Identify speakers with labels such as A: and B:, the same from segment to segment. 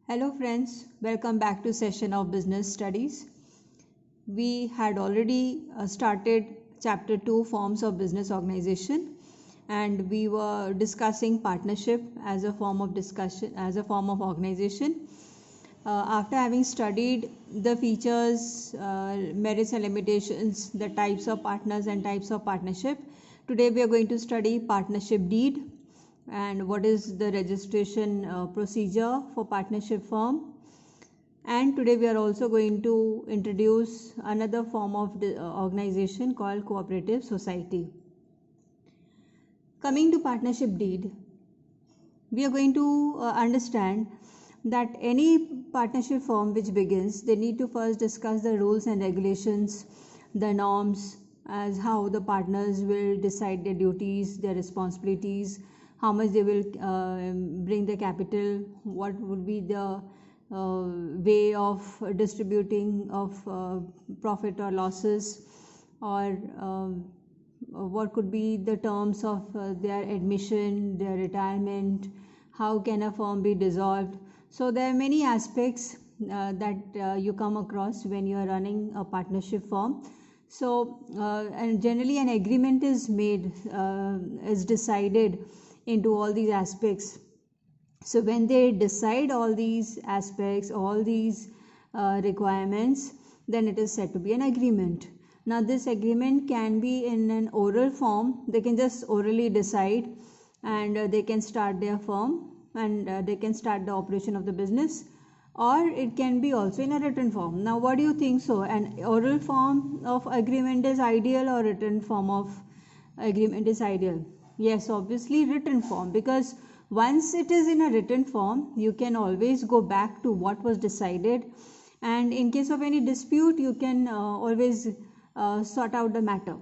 A: Hello friends, welcome back to session of business studies. We had already started chapter 2 forms of business organization, and we were discussing partnership as a form of discussion, as a form of organization. After having studied the features, merits and limitations, the types of partners and types of partnership, today we are going to study partnership deed and what is the registration procedure for partnership firm. And today we are also going to introduce another form of organization called cooperative society. Coming to partnership deed, we are going to understand that any partnership firm which begins, they need to first discuss the rules and regulations, the norms, as how the partners will decide their duties, their responsibilities, how much they will bring the capital, what would be the way of distributing of profit or losses, or what could be the terms of their admission, their retirement, how can a firm be dissolved. So there are many aspects that you come across when you are running a partnership firm. So and generally an agreement is made, is decided into all these aspects. So when they decide all these aspects, all these requirements, then it is said to be an agreement. Now this agreement can be in an oral form. They can just orally decide, and they can start their firm, and they can start the operation of the business, or it can be also in a written form. Now what do you think? So an oral form of agreement is ideal or written form of agreement is ideal? Yes, obviously written form, because once it is in a written form, you can always go back to what was decided, and in case of any dispute, you can always sort out the matter.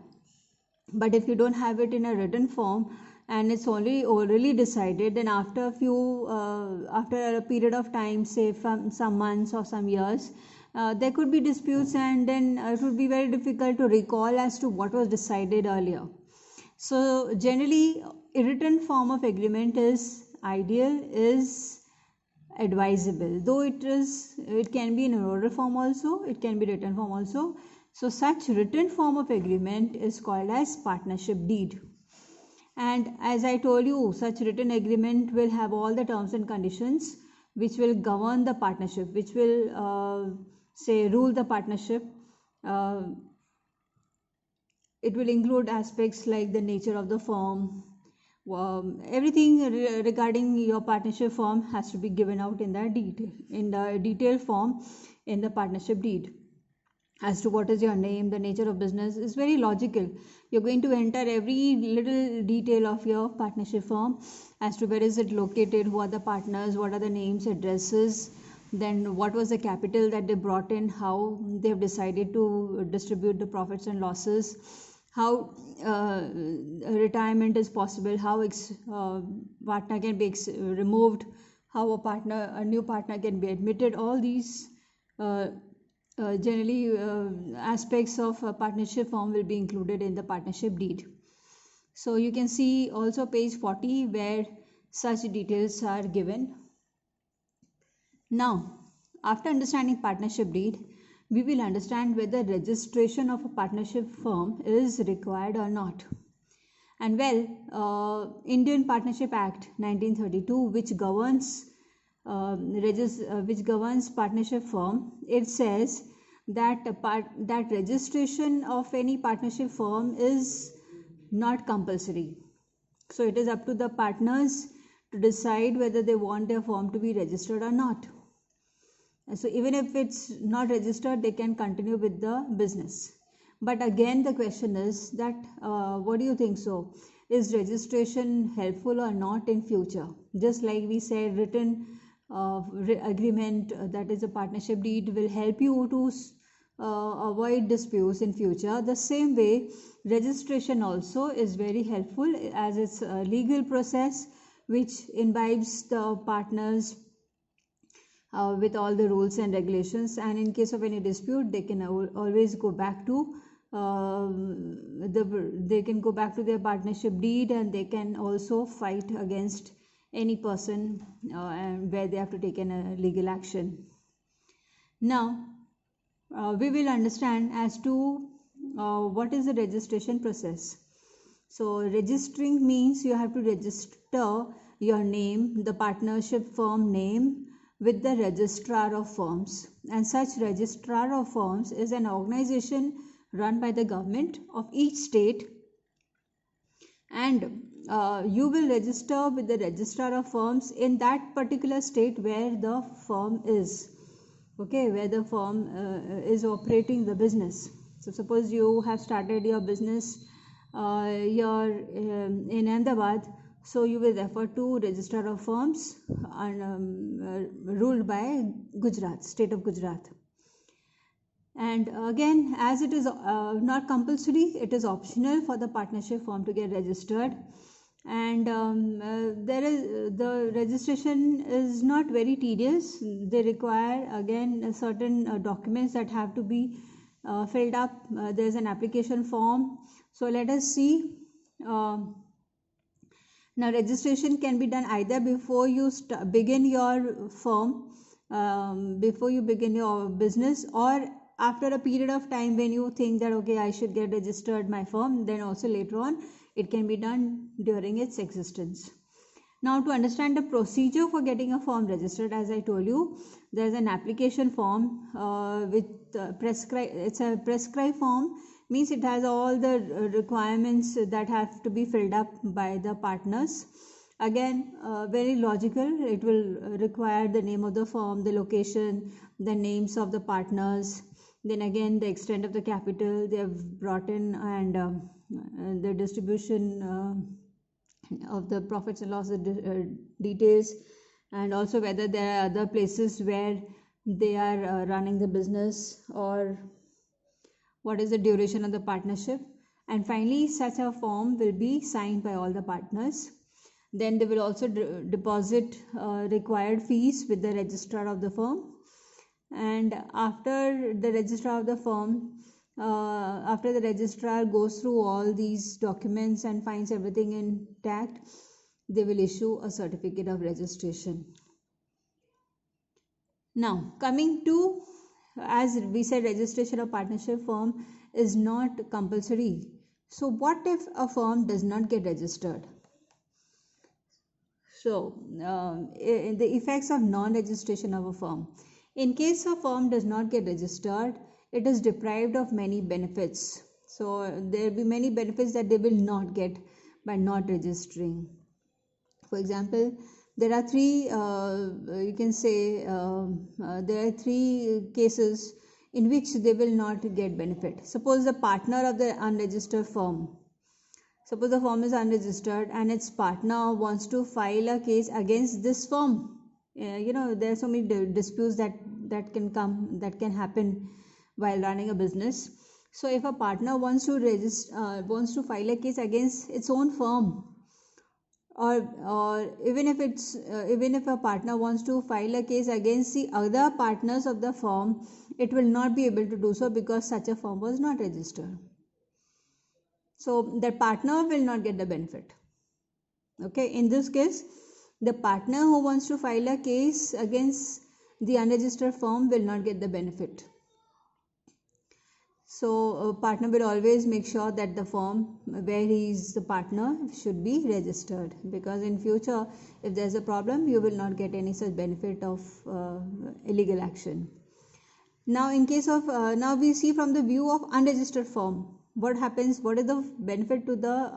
A: But if you don't have it in a written form and it's only orally decided, then after a period of time, say from some months or some years, there could be disputes, and then it would be very difficult to recall as to what was decided earlier. So generally a written form of agreement is ideal, is advisable, though it can be in oral form also, it can be written form also. So such written form of agreement is called as partnership deed. And as I told you, such written agreement will have all the terms and conditions which will govern the partnership, which will say rule the partnership. It will include aspects like the nature of the firm. Everything regarding your partnership firm has to be given out in the detailed form in the partnership deed. As to what is your name, the nature of business is very logical. You're going to enter every little detail of your partnership firm, as to where is it located, who are the partners, what are the names, addresses, then what was the capital that they brought in, how they've decided to distribute the profits and losses, how retirement is possible, how partner can be removed, how a new partner can be admitted. All these generally aspects of a partnership form will be included in the partnership deed. So you can see also page 40 where such details are given. Now, after understanding partnership deed, we will understand whether registration of a partnership firm is required or not. And well, Indian Partnership Act 1932, which governs partnership firm, it says that that registration of any partnership firm is not compulsory. So it is up to the partners to decide whether they want their firm to be registered or not. So even if it's not registered, they can continue with the business. But again, the question is that what do you think? So is registration helpful or not in future? Just like we said, written agreement, that is a partnership deed, will help you to avoid disputes in future. The same way, registration also is very helpful, as it's a legal process which imbibes the partners with all the rules and regulations, and in case of any dispute, they can always go back to their partnership deed, and they can also fight against any person and where they have to take a legal action. Now we will understand as to what is the registration process. So registering means you have to register your name, the partnership firm name, with the registrar of firms, and such registrar of firms is an organization run by the government of each state, and you will register with the registrar of firms in that particular state where the firm is, okay, where the firm is operating the business. So suppose you have started your business here in Ahmedabad, so you will refer to registrar of firms ruled by Gujarat, state of Gujarat. And again, as it is not compulsory, it is optional for the partnership firm to get registered, and the registration is not very tedious. They require again certain documents that have to be filled up. There is an application form. So let us see. Now registration can be done either before you begin your firm, before you begin your business, or after a period of time when you think that okay, I should get registered my firm, then also later on it can be done during its existence. Now to understand the procedure for getting a firm registered, as I told you, there is an application form with it's a prescribed form, means it has all the requirements that have to be filled up by the partners. Again, very logical. It will require the name of the firm, the location, the names of the partners, then again the extent of the capital they have brought in, and the distribution of the profits and losses details, and also whether there are other places where they are running the business, or what is the duration of the partnership. And finally such a form will be signed by all the partners. Then they will also deposit required fees with the registrar of the firm, and after the registrar of the firm after the registrar goes through all these documents and finds everything intact, they will issue a certificate of registration. Now coming to, as we said, registration of partnership firm is not compulsory. So what if a firm does not get registered? So the effects of non-registration of a firm. In case a firm does not get registered, it is deprived of many benefits. So there will be many benefits that they will not get by not registering. For example, there are three you can say there are three cases in which they will not get benefit. Suppose the partner of the unregistered firm, suppose the firm is unregistered and its partner wants to file a case against this firm. There are so many disputes that can happen while running a business. So if a partner wants to file a case against its own firm, or even if a partner wants to file a case against the other partners of the firm, it will not be able to do so because such a firm was not registered. So the partner will not get the benefit. Okay, in this case, the partner who wants to file a case against the unregistered firm will not get the benefit. So a partner will always make sure that the firm where he is the partner should be registered, because in future if there is a problem you will not get any such benefit of illegal action. Now in case of now we see from the view of unregistered firm, what happens, what is the benefit to the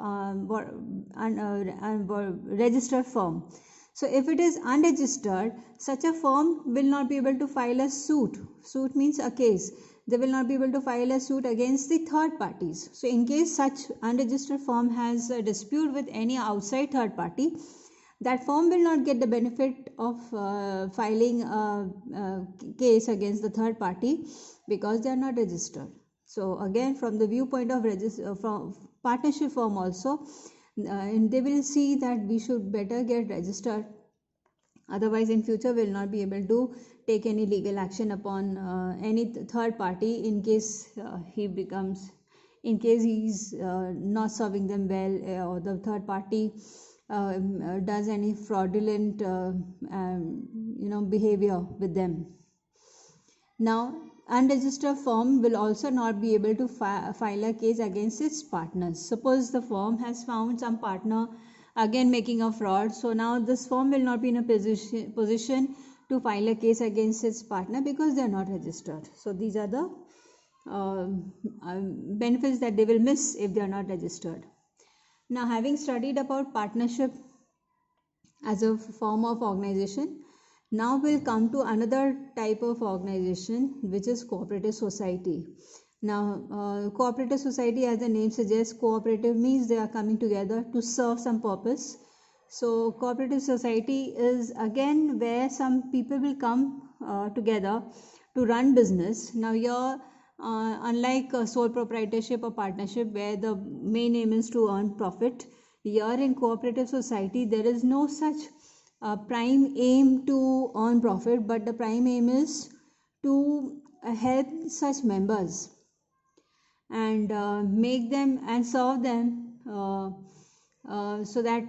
A: registered firm. So if it is unregistered, such a firm will not be able to file a suit. Suit means a case. They will not be able to file a suit against the third parties. So in case such unregistered firm has a dispute with any outside third party, that firm will not get the benefit of filing a case against the third party because they are not registered. So again, from the viewpoint of from partnership firm also, and they will see that we should better get registered, otherwise in future we will not be able to take any legal action upon any third party in case he is not serving them well, or the third party does any fraudulent behavior with them. Now, unregistered firm will also not be able to file a case against its partners. Suppose the firm has found some partner again making a fraud, so now this firm will not be in a position to file a case against its partner because they are not registered. So these are the benefits that they will miss if they are not registered. Now, having studied about partnership as a form of organization, now we'll come to another type of organization, which is cooperative society. Now, cooperative society, as the name suggests, cooperative means they are coming together to serve some purpose. So, cooperative society is again where some people will come together to run business. Now, here, unlike sole proprietorship or partnership, where the main aim is to earn profit, here in cooperative society there is no such prime aim to earn profit, but the prime aim is to help such members and make them and serve them so that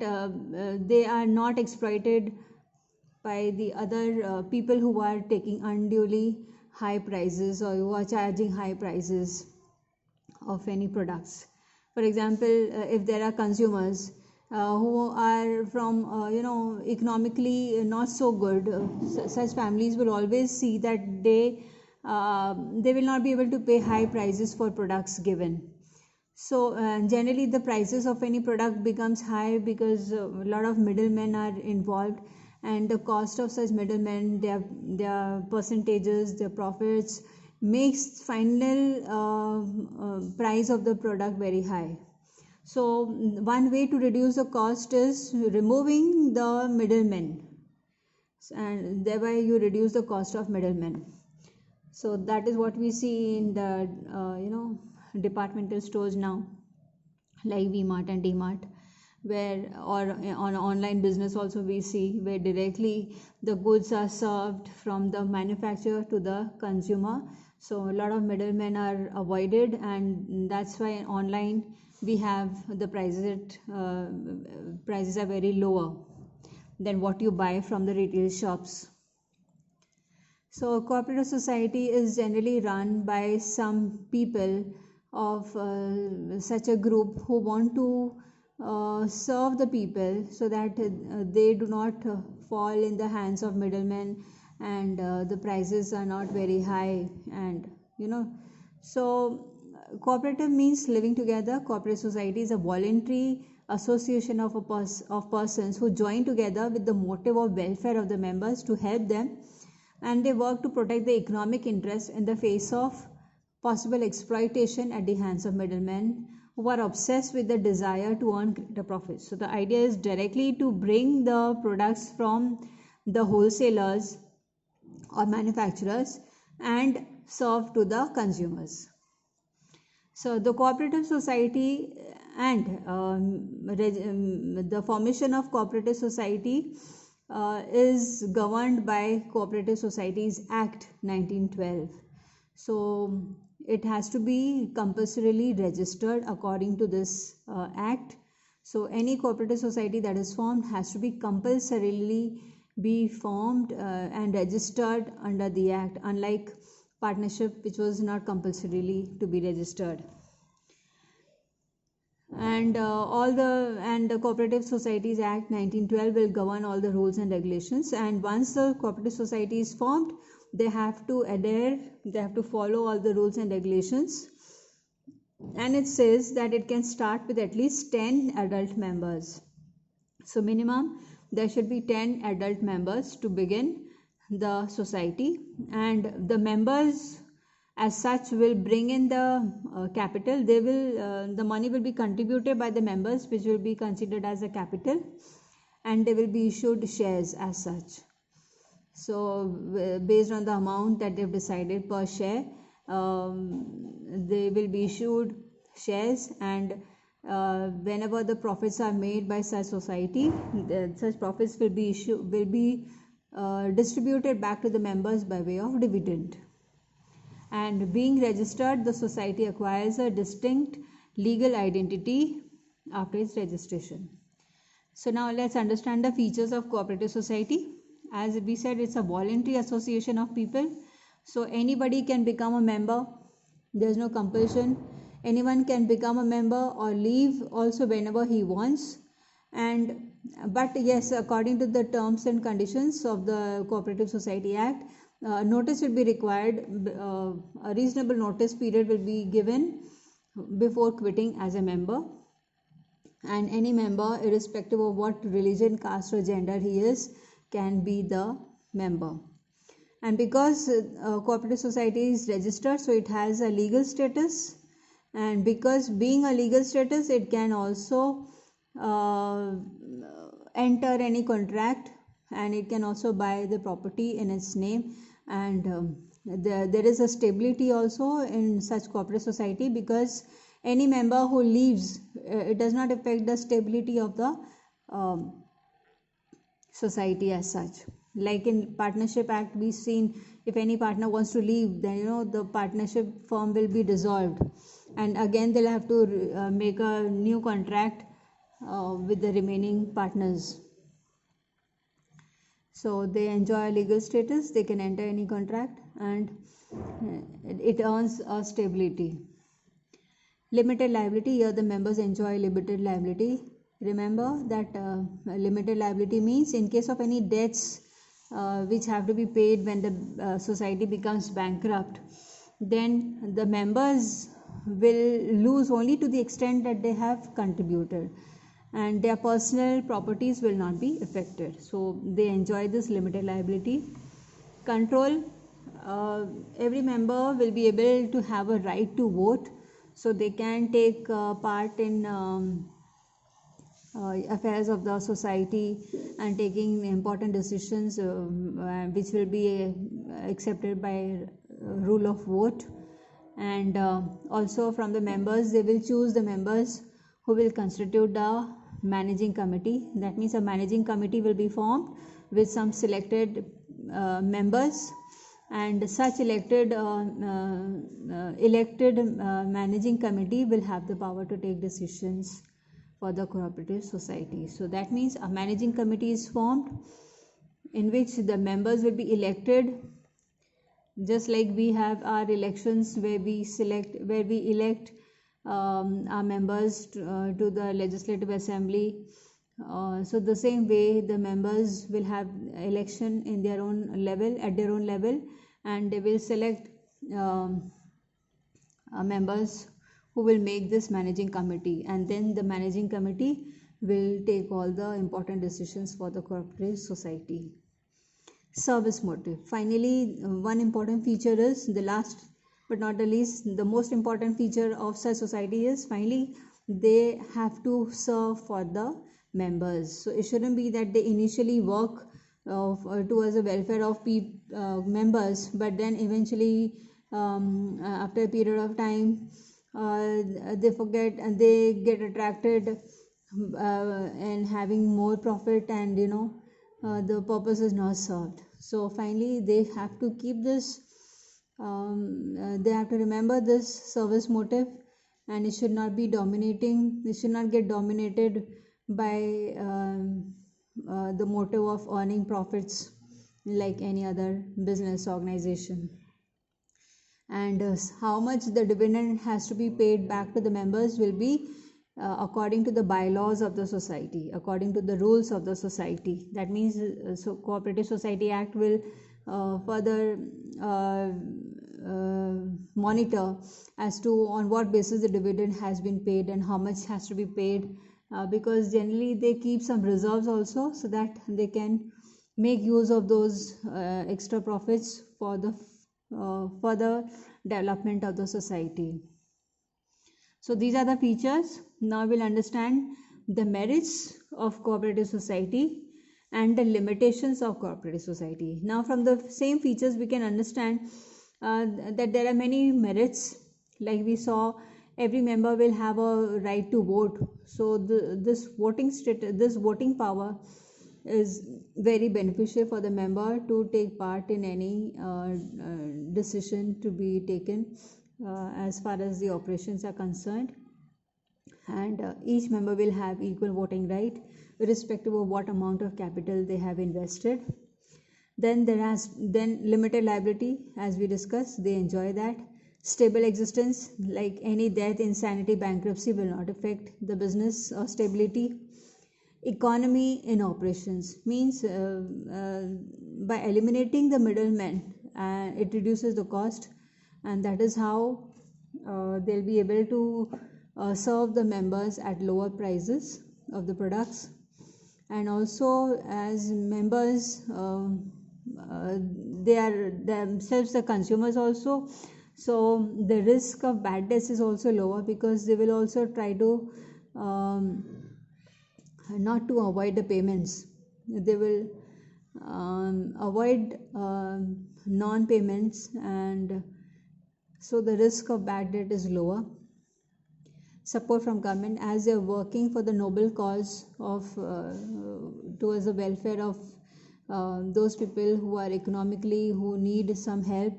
A: they are not exploited by the other people who are taking unduly high prices or who are charging high prices of any products. For example, if there are consumers who are from economically not so good, such families will always see that they will not be able to pay high prices for products given. So generally the prices of any product becomes high because a lot of middlemen are involved, and the cost of such middlemen, their percentages, their profits makes final price of the product very high. So one way to reduce the cost is removing the middlemen, and thereby you reduce the cost of middlemen. So that is what we see in the departmental stores now, like V-Mart and D-Mart, where, or on online business also we see, where directly the goods are served from the manufacturer to the consumer. So a lot of middlemen are avoided, and that's why online we have the prices are very lower than what you buy from the retail shops. So cooperative society is generally run by some people of such a group who want to serve the people so that they do not fall in the hands of middlemen, and the prices are not very high, and so cooperative means living together. Cooperative society is a voluntary association of persons who join together with the motive of welfare of the members to help them, and they work to protect the economic interest in the face of possible exploitation at the hands of middlemen who are obsessed with the desire to earn greater profits. So the idea is directly to bring the products from the wholesalers or manufacturers and serve to the consumers. So the cooperative society and the formation of cooperative society is governed by Cooperative Societies Act 1912. So it has to be compulsorily registered according to this act. So any cooperative society that is formed has to be compulsorily be formed and registered under the act, unlike partnership, which was not compulsorily to be registered. And the Cooperative Societies Act 1912 will govern all the rules and regulations, and once the cooperative society is formed, they have to adhere, they have to follow all the rules and regulations, and it says that it can start with at least 10 adult members. So minimum there should be 10 adult members to begin the society, and the members as such will bring in the capital. They will the money will be contributed by the members, which will be considered as a capital, and they will be issued shares as such. So based on the amount that they've decided per share, they will be issued shares, and whenever the profits are made by such society, such profits will be distributed back to the members by way of dividend. And being registered, the society acquires a distinct legal identity after its registration. So now let's understand the features of cooperative society. As we said, it's a voluntary association of people. So anybody can become a member. There's no compulsion. Anyone can become a member or leave also whenever he wants. And but yes, according to the terms and conditions of the Cooperative Society Act, notice will be required. A reasonable notice period will be given before quitting as a member, and any member, irrespective of what religion, caste or gender he is, can be the member. And because cooperative society is registered, so it has a legal status, and because being a legal status, it can also enter any contract, and it can also buy the property in its name. And there is a stability also in such cooperative society, because any member who leaves, it does not affect the stability of the society as such. Like in Partnership Act, we've seen if any partner wants to leave, then the partnership firm will be dissolved, and again they'll have to make a new contract with the remaining partners. So they enjoy legal status, they can enter any contract, and it earns a stability. Limited liability, here the members enjoy limited liability. Remember that limited liability means in case of any debts which have to be paid when the society becomes bankrupt, then the members will lose only to the extent that they have contributed, and their personal properties will not be affected. So they enjoy this limited liability. Control, every member will be able to have a right to vote, so they can take part in affairs of the society and taking important decisions which will be accepted by rule of vote. And also from the members, they will choose the members who will constitute the managing committee. That means a managing committee will be formed with some selected members, and such elected managing committee will have the power to take decisions for the cooperative society. So that means a managing committee is formed in which the members will be elected, just like we have our elections where we elect our members to the legislative assembly. So the same way the members will have election in their own level, at their own level, and they will select members who will make this managing committee, and then the managing committee will take all the important decisions for the cooperative society. Service motive. Finally, one important feature is, the last but not the least, the most important feature of such society is, finally, they have to serve for the members. So it shouldn't be that they initially work towards the welfare of members, but then eventually after a period of time they forget and they get attracted and having more profit, and the purpose is not served. So finally they have to keep this, they have to remember this service motive, and it should not be dominating, it should not get dominated by the motive of earning profits like any other business organization. And how much the dividend has to be paid back to the members will be according to the bylaws of the society, according to the rules of the society. That means so Cooperative Society Act will further monitor as to on what basis the dividend has been paid and how much has to be paid, because generally they keep some reserves also, so that they can make use of those extra profits for the further development of the society. So these are the features. Now we'll understand the merits of cooperative society and the limitations of cooperative society. Now from the same features we can understand that there are many merits. Like we saw, every member will have a right to vote. So this voting power is very beneficial for the member to take part in any decision to be taken as far as the operations are concerned. And each member will have equal voting right irrespective of what amount of capital they have invested. Then then limited liability, as we discussed, they enjoy that. Stable existence, like any death, insanity, bankruptcy will not affect the business or stability. Economy in operations means by eliminating the middlemen, it reduces the cost, and that is how they'll be able to serve the members at lower prices of the products. And also, as members, they are themselves the consumers also, so the risk of bad debts is also lower, because they will also try to not to avoid the payments. They will avoid non-payments, and so the risk of bad debt is lower. Support from government, as they are working for the noble cause of towards the welfare of those people who are economically, who need some help.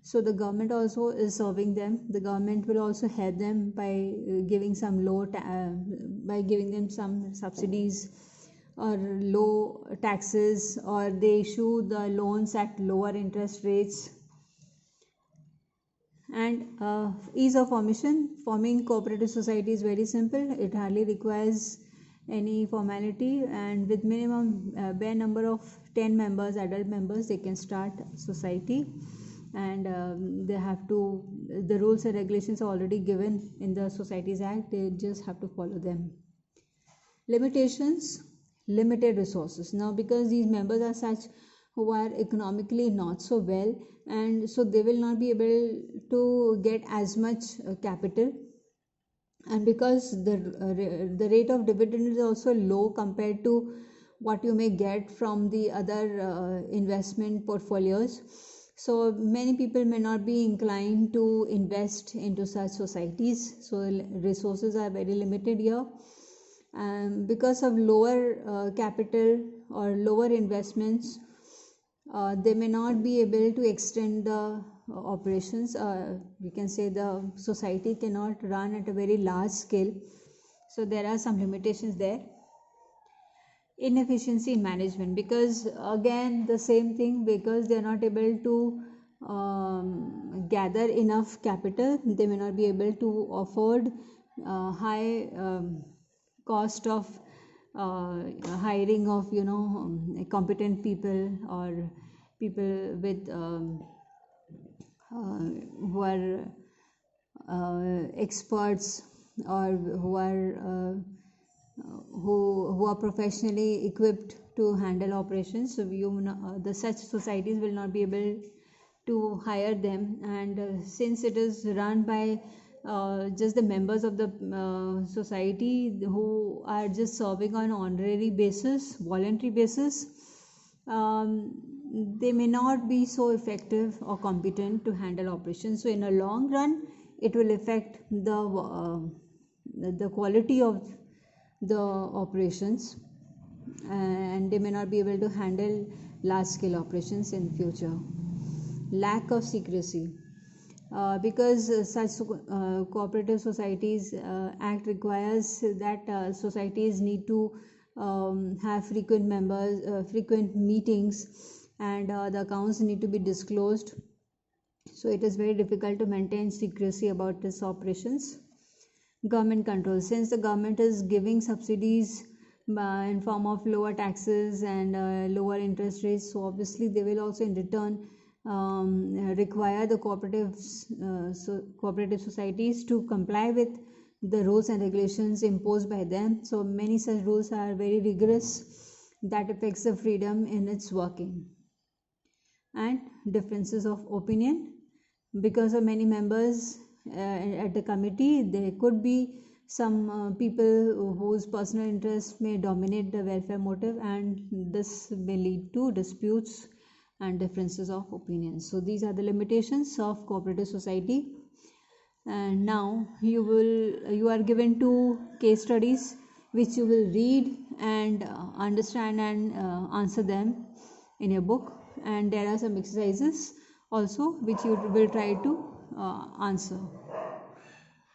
A: So the government also is serving them. The government will also help them by giving some by giving them some subsidies or low taxes, or they issue the loans at lower interest rates. And ease of forming cooperative society is very simple. It hardly requires any formality, and with minimum bare number of 10 members, adult members, they can start society. And they have to, the rules and regulations are already given in the Societies Act, they just have to follow them. Limitations, limited resources. Now, because these members are such who are economically not so well, and so they will not be able to get as much capital, and because the rate of dividend is also low compared to what you may get from the other investment portfolios, so many people may not be inclined to invest into such societies. So resources are very limited here, and because of lower capital or lower investments, they may not be able to extend the operations. We can say the society cannot run at a very large scale, so there are some limitations there. Inefficiency in management, because again the same thing, because they are not able to gather enough capital, they may not be able to afford high cost of hiring of competent people, or people with who are experts, or who are professionally equipped to handle operations. So the such societies will not be able to hire them, and since it is run by just the members of the society who are just serving on honorary basis, voluntary basis, they may not be so effective or competent to handle operations. So in a long run, it will affect the quality of the operations, and they may not be able to handle large scale operations in future. Lack of secrecy, because such cooperative societies act requires that societies need to have frequent meetings, and the accounts need to be disclosed. So it is very difficult to maintain secrecy about these operations. Government control, since the government is giving subsidies in form of lower taxes and lower interest rates, so obviously they will also in return require the cooperative societies to comply with the rules and regulations imposed by them. So many such rules are very rigorous, that affects the freedom in its working. And differences of opinion, because of many members at the committee, there could be some people whose personal interest may dominate the welfare motive, and this may lead to disputes and differences of opinions. So these are the limitations of cooperative society. And now you are given 2 case studies which you will read and understand and answer them in your book, and there are some exercises also which you will try to answer.